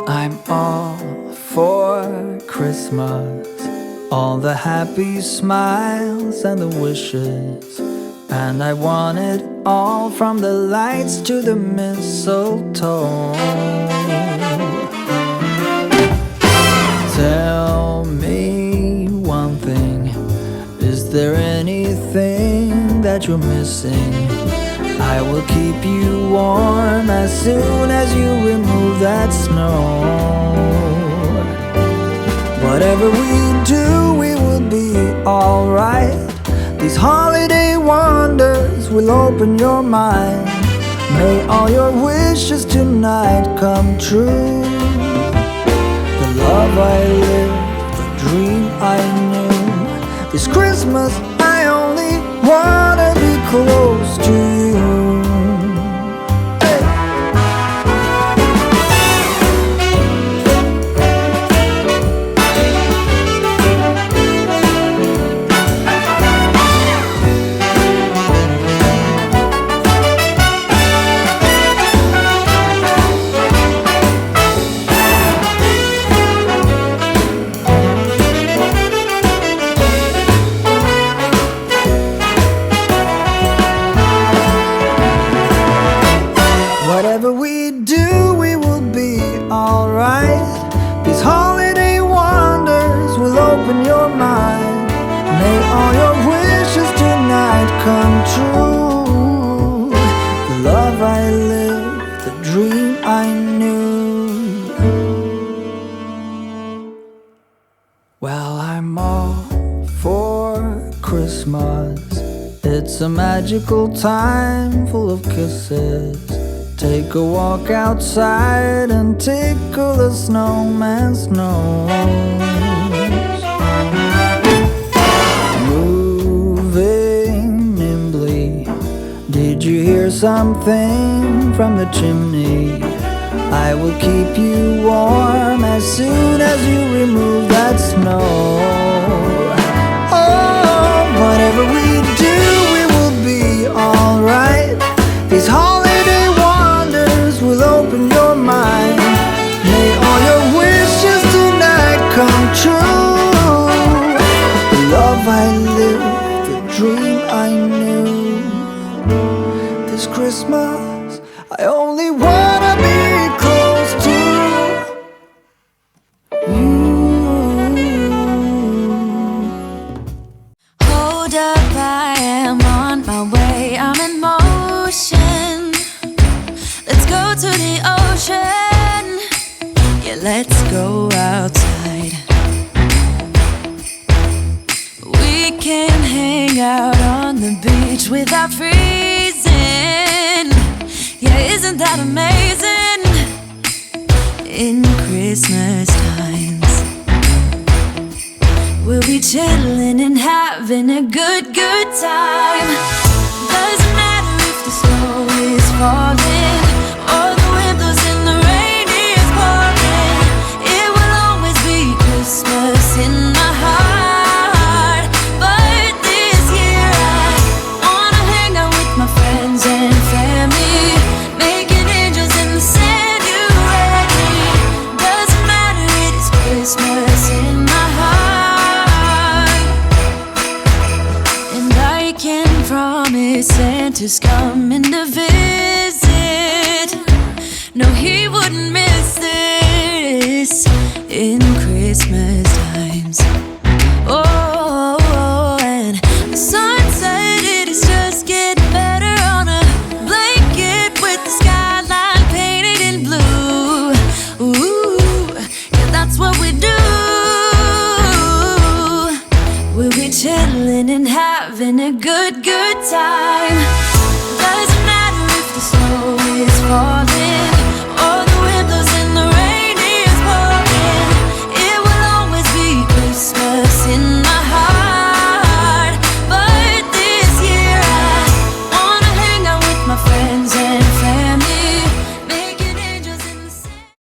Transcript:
I'm all for Christmas, all the happy smiles and the wishes, and I want it all from the lights to the mistletoe. Tell me one thing, is there anything that you're missing? I will keep you warm as soon as you remove that snow. Whatever we do, we will be alright. These holiday wonders will open your mind. May all your wishes tonight come true. The love I lived, the dream I knew. This Christmas I only wanna be close to you. Whatever we do, we will be alright. These holiday wonders will open your mind. May all your wishes tonight come true. The love I lived, the dream I knew. Well, I'm all for Christmas. It's a magical time full of kisses. Take a walk outside and tickle the snowman's nose. Moving nimbly, did you hear something from the chimney? I will keep you warm as soon as you remove that snow. Oh, whatever we do, we will be alright. These holiday wonders will open your mind. May all your wishes tonight come true. The love I lived, the dream I knew. This Christmas I only wanna be close to you. Hold up, I am on my way, I'm in motion. Let's go to the ocean, yeah, let's go outside. We can hang out on the beach without freezing. Yeah, isn't that amazing? In Christmas times, we'll be chilling and having a good time. Doesn't matter if the snow is falling or the wind blows and the rain is pouring. It will always be Christmas in my heart. But this year I wanna hang out with my friends and family, making angels in the sand, you ready? Doesn't matter, it is Christmas in my heart. And I can promise Santa's coming to visit. No, he wouldn't miss this in Christmas times. Oh, and the sun said it is just getting better on a blanket with the skyline painted in blue. Ooh, yeah, that's what we do. We'll be chilling and having a good time.